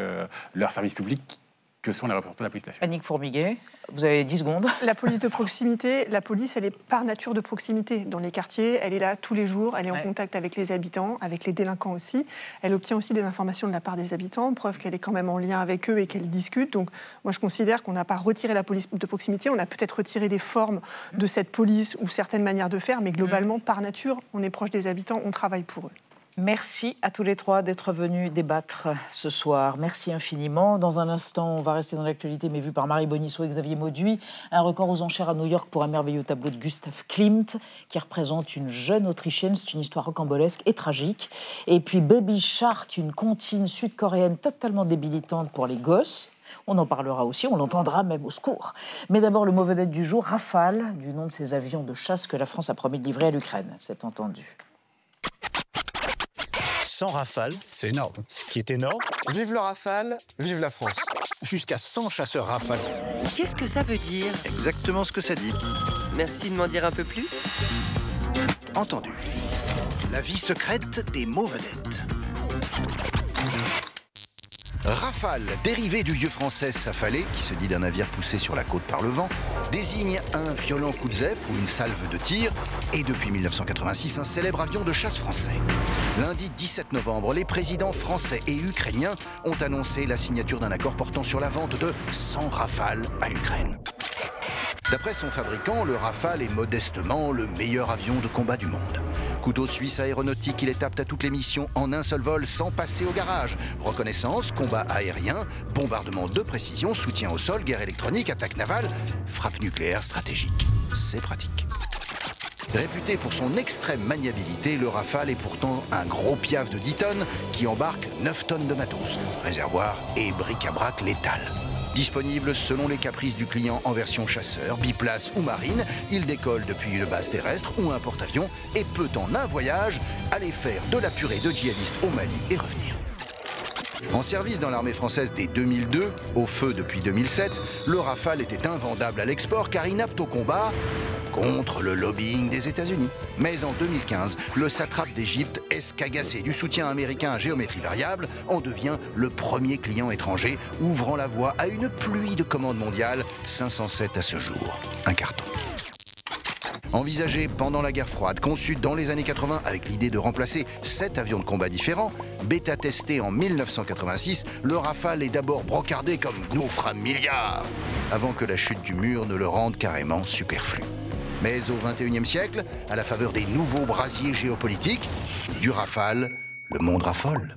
leurs services publics que sont les représentants de la police nationale. Annick Fourmiguet, vous avez 10 secondes. La police de proximité, la police, elle est par nature de proximité. Dans les quartiers, elle est là tous les jours, elle est en contact avec les habitants, avec les délinquants aussi. Elle obtient aussi des informations de la part des habitants, preuve qu'elle est quand même en lien avec eux et qu'elle discute. Donc moi, je considère qu'on n'a pas retiré la police de proximité, on a peut-être retiré des formes de cette police ou certaines manières de faire, mais globalement, par nature, on est proche des habitants, on travaille pour eux. Merci à tous les trois d'être venus débattre ce soir. Merci infiniment. Dans un instant, on va rester dans l'actualité, mais vu par Marie Bonisseau et Xavier Mauduit. Un record aux enchères à New York pour un merveilleux tableau de Gustav Klimt, qui représente une jeune Autrichienne. C'est une histoire rocambolesque et tragique. Et puis Baby Shark, une comptine sud-coréenne totalement débilitante pour les gosses. On en parlera aussi, on l'entendra même au secours. Mais d'abord, le mot vedette du jour, Rafale, du nom de ces avions de chasse que la France a promis de livrer à l'Ukraine. C'est entendu. 100 Rafales, c'est énorme. Ce qui est énorme... Vive le Rafale, vive la France. Jusqu'à 100 chasseurs Rafale. Qu'est-ce que ça veut dire? Exactement ce que ça dit. Merci de m'en dire un peu plus. Entendu. La vie secrète des mots vedettes. Rafale, dérivé du vieux français safalé, qui se dit d'un navire poussé sur la côte par le vent, désigne un violent coup de zef ou une salve de tir, et depuis 1986, un célèbre avion de chasse français. Lundi 17 novembre, les présidents français et ukrainiens ont annoncé la signature d'un accord portant sur la vente de 100 Rafales à l'Ukraine. D'après son fabricant, le Rafale est modestement le meilleur avion de combat du monde. Couteau suisse aéronautique, il est apte à toutes les missions en un seul vol sans passer au garage. Reconnaissance, combat aérien, bombardement de précision, soutien au sol, guerre électronique, attaque navale, frappe nucléaire stratégique. C'est pratique. Réputé pour son extrême maniabilité, le Rafale est pourtant un gros piaf de 10 tonnes qui embarque 9 tonnes de matos, réservoir et bric-à-brac létal. Disponible selon les caprices du client en version chasseur, biplace ou marine, il décolle depuis une base terrestre ou un porte-avions et peut en un voyage aller faire de la purée de djihadistes au Mali et revenir. En service dans l'armée française dès 2002, au feu depuis 2007, le Rafale était invendable à l'export car inapte au combat contre le lobbying des États-Unis. Mais en 2015, le satrape d'Égypte, escagacé du soutien américain à géométrie variable, en devient le premier client étranger, ouvrant la voie à une pluie de commandes mondiales, 507 à ce jour. Un carton. Envisagé pendant la guerre froide, conçu dans les années 80 avec l'idée de remplacer 7 avions de combat différents, bêta-testé en 1986, le Rafale est d'abord brocardé comme gouffre à milliards, avant que la chute du mur ne le rende carrément superflu. Mais au XXIe siècle, à la faveur des nouveaux brasiers géopolitiques, du Rafale, le monde raffole.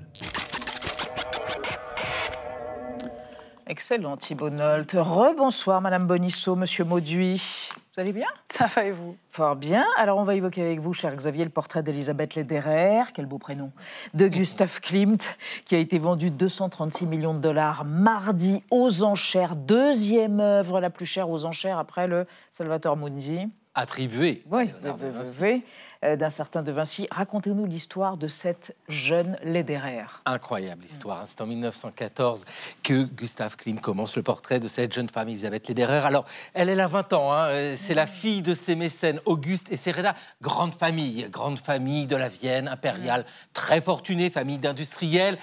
Excellent, Thibault Nolte. Rebonsoir, Madame Bonisseau, Monsieur Mauduit. Vous allez bien? Ça va et vous? Fort bien. Alors, on va évoquer avec vous, cher Xavier, le portrait d'Elisabeth Lederer, quel beau prénom, de Gustav Klimt, qui a été vendu 236 millions de dollars mardi aux enchères. Deuxième œuvre la plus chère aux enchères après le Salvator Mundi. Attribué. Oui, d'un certain De Vinci. Racontez-nous l'histoire de cette jeune Lederer. Incroyable histoire. C'est en 1914 que Gustav Klimt commence le portrait de cette jeune femme, Elisabeth Lederer. Alors, elle a 20 ans. C'est la fille de ses mécènes, Auguste et Serena. Grande famille de la Vienne impériale, très fortunée, famille d'industriels.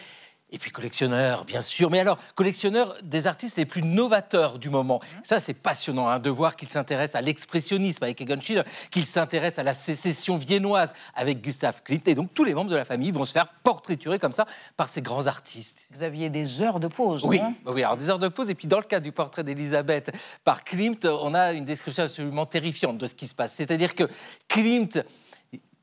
Et puis collectionneur, bien sûr. Mais alors, collectionneur des artistes les plus novateurs du moment. Ça, c'est passionnant hein, de voir qu'il s'intéresse à l'expressionnisme avec Egon Schiele, qu'il s'intéresse à la sécession viennoise avec Gustav Klimt. Et donc, tous les membres de la famille vont se faire portraiturer comme ça par ces grands artistes. Vous aviez des heures de pause, oui, non? Oui, alors des heures de pause. Et puis, dans le cas du portrait d'Elisabeth par Klimt, on a une description absolument terrifiante de ce qui se passe. C'est-à-dire que Klimt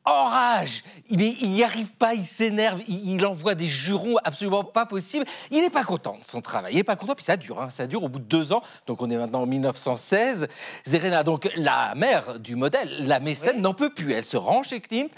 enrage, il n'y arrive pas, il s'énerve, il envoie des jurons absolument pas possibles. Il n'est pas content de son travail, il n'est pas content, puis ça dure au bout de 2 ans. Donc on est maintenant en 1916. Zerena, donc la mère du modèle, la mécène, n'en peut plus. Elle se rend chez Klimt.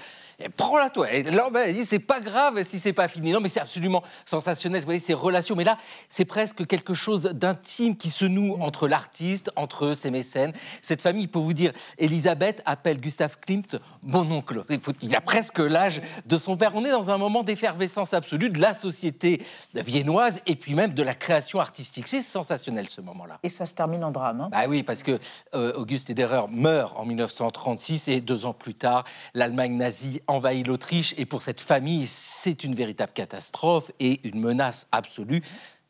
Elle prend la toile. Elle dit, c'est pas grave si c'est pas fini. Non, mais c'est absolument sensationnel. Vous voyez, ces relations. Mais là, c'est presque quelque chose d'intime qui se noue entre l'artiste, entre ses mécènes. Cette famille, pour vous dire, Elisabeth appelle Gustav Klimt mon oncle. Il a presque l'âge de son père. On est dans un moment d'effervescence absolue de la société viennoise et puis même de la création artistique. C'est sensationnel, ce moment-là. Et ça se termine en drame. Hein. Bah oui, parce que August Lederer meurt en 1936 et 2 ans plus tard, l'Allemagne nazie envahit l'Autriche et pour cette famille, c'est une véritable catastrophe et une menace absolue.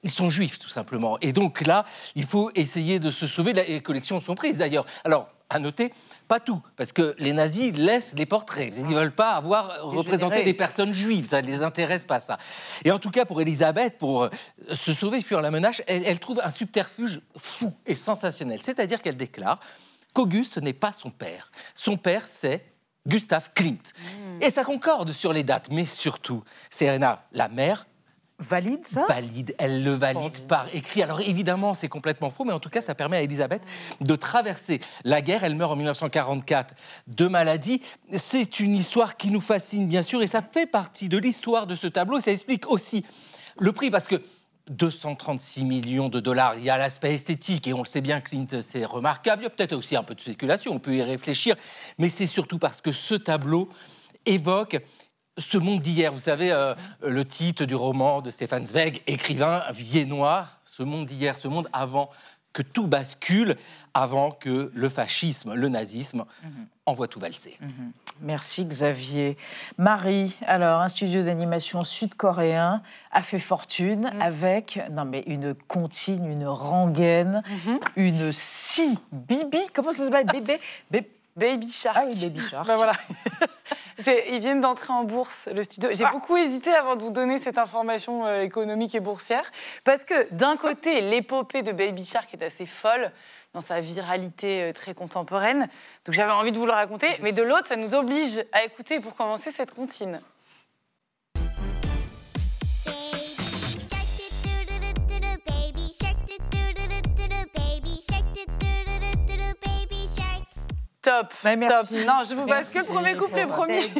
Ils sont juifs, tout simplement. Et donc là, il faut essayer de se sauver. Les collections sont prises, d'ailleurs. Alors, à noter, pas tout, parce que les nazis laissent les portraits. Ils ne veulent pas avoir représenté des personnes juives. Ça ne les intéresse pas, ça. Et en tout cas, pour Elisabeth, pour se sauver, fuir la menace, elle trouve un subterfuge fou et sensationnel. C'est-à-dire qu'elle déclare qu'Auguste n'est pas son père. Son père, c'est Gustav Klimt. Et ça concorde sur les dates, mais surtout, Serena, la mère, valide ça? Valide, elle le valide par écrit. Alors évidemment, c'est complètement faux, mais en tout cas, ça permet à Elisabeth de traverser la guerre. Elle meurt en 1944 de maladie. C'est une histoire qui nous fascine, bien sûr, et ça fait partie de l'histoire de ce tableau. Ça explique aussi le prix, parce que 236 millions de dollars, il y a l'aspect esthétique, et on le sait bien, Klimt, c'est remarquable. Il y a peut-être aussi un peu de spéculation, on peut y réfléchir, mais c'est surtout parce que ce tableau évoque ce monde d'hier. Vous savez, le titre du roman de Stefan Zweig, écrivain viennois, ce monde d'hier, ce monde avant que tout bascule, avant que le fascisme, le nazisme envoie tout valser. Merci Xavier. Marie, alors un studio d'animation sud-coréen a fait fortune avec une comptine, une rengaine, une scie bibi, comment ça s'appelle? Baby Shark. Ah oui, Baby Shark. Ben voilà. Ils viennent d'entrer en bourse, le studio. J'ai beaucoup hésité avant de vous donner cette information économique et boursière, parce que d'un côté, l'épopée de Baby Shark est assez folle dans sa viralité très contemporaine, donc j'avais envie de vous le raconter, mais de l'autre, ça nous oblige à écouter pour commencer cette comptine. Top, top. Non, je vous passe que le premier couplet, promis.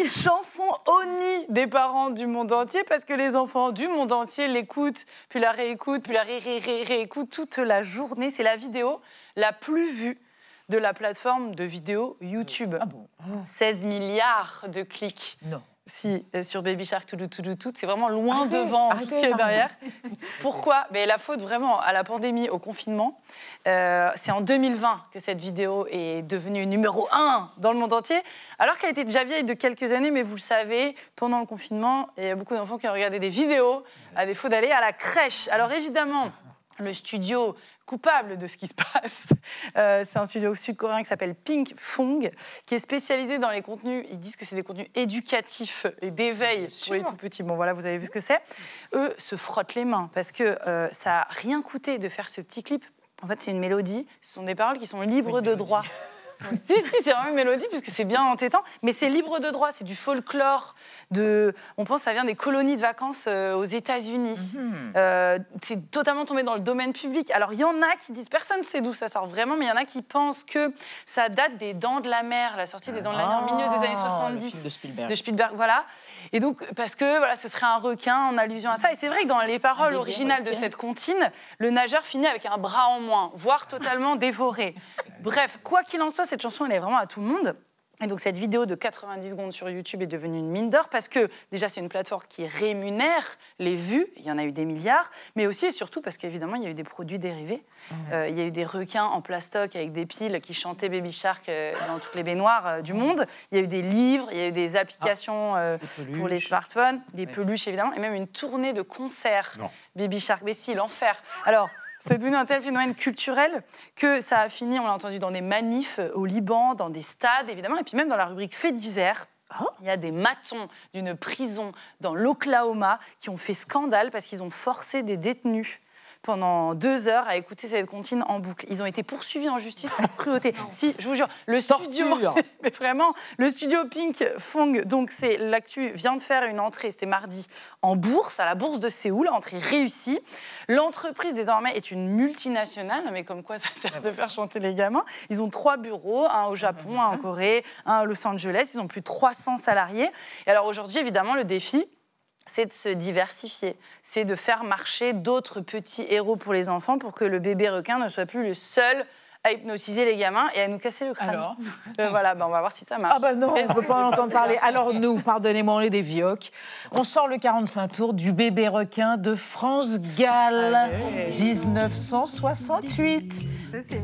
Chanson honnie des parents du monde entier, parce que les enfants du monde entier l'écoutent, puis la réécoutent, puis la réécoutent toute la journée. C'est la vidéo la plus vue de la plateforme de vidéo YouTube. Ah bon? 16 milliards de clics. Non. Si, sur Baby Shark, tout, c'est vraiment loin devant tout ce qu'il y a derrière. Pourquoi? La faute vraiment à la pandémie, au confinement. C'est en 2020 que cette vidéo est devenue numéro 1 dans le monde entier, alors qu'elle était déjà vieille de quelques années, mais vous le savez, pendant le confinement, il y a beaucoup d'enfants qui ont regardé des vidéos à défaut d'aller à la crèche. Alors évidemment, le studio coupable de ce qui se passe, c'est un studio sud-coréen qui s'appelle Pink Fong, qui est spécialisé dans les contenus, ils disent que c'est des contenus éducatifs et d'éveil pour les tout petits. Bon voilà, vous avez vu ce que c'est. Eux se frottent les mains parce que ça n'a rien coûté de faire ce petit clip. En fait, c'est une mélodie, ce sont des paroles qui sont libres de droit. Si, c'est vraiment une mélodie, puisque c'est bien entêtant, mais c'est libre de droit, c'est du folklore. On pense que ça vient des colonies de vacances aux États-Unis. C'est totalement tombé dans le domaine public. Alors, il y en a qui disent, personne ne sait d'où ça sort vraiment, mais il y en a qui pensent que ça date des Dents de la Mer, la sortie des Dents de la Mer au milieu des années 70. De Spielberg, voilà. Et donc, parce que voilà, ce serait un requin en allusion à ça. Et c'est vrai que dans les paroles originales de cette comptine, le nageur finit avec un bras en moins, voire totalement dévoré. Bref, quoi qu'il en soit, cette chanson, elle est vraiment à tout le monde. Et donc cette vidéo de 90 secondes sur YouTube est devenue une mine d'or parce que déjà c'est une plateforme qui rémunère les vues, il y en a eu des milliards, mais aussi et surtout parce qu'évidemment il y a eu des produits dérivés. Il y a eu des requins en plastoc avec des piles qui chantaient Baby Shark dans toutes les baignoires du monde. Il y a eu des livres, il y a eu des applications pour les smartphones, des peluches évidemment, et même une tournée de concerts Baby Shark. Mais si, l'enfer. Alors, c'est devenu un tel phénomène culturel que ça a fini, on l'a entendu, dans des manifs au Liban, dans des stades, évidemment, et puis même dans la rubrique faits divers. Il y a des matons d'une prison dans l'Oklahoma qui ont fait scandale parce qu'ils ont forcé des détenus pendant 2 heures à écouter cette comptine en boucle. Ils ont été poursuivis en justice pour cruauté. Si, je vous jure, le studio, mais vraiment, le studio Pink Fong, donc c'est l'actu, vient de faire une entrée, c'était mardi, en bourse, à la bourse de Séoul, entrée réussie. L'entreprise, désormais, est une multinationale, mais comme quoi ça sert de faire chanter les gamins. Ils ont 3 bureaux, un au Japon, un en Corée, un à Los Angeles. Ils ont plus de 300 salariés. Et alors aujourd'hui, évidemment, le défi, c'est de se diversifier, c'est de faire marcher d'autres petits héros pour les enfants pour que le bébé requin ne soit plus le seul à hypnotiser les gamins et à nous casser le crâne. Alors voilà, on va voir si ça marche. Ah bah non, on ne veut pas en entendre parler. Alors nous, pardonnez-moi, on est des vioques. On sort le 45 tours du bébé requin de France Gall, 1968.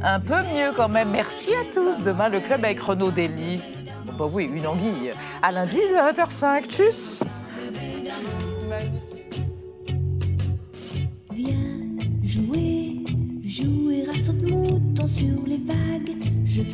Un peu mieux quand même. Merci à tous. Demain, le club avec Renaud Dely. Oh bah oui, une anguille. À lundi, 20h05. Tchuss. Viens jouer à saute-mouton sur les vagues. Je vais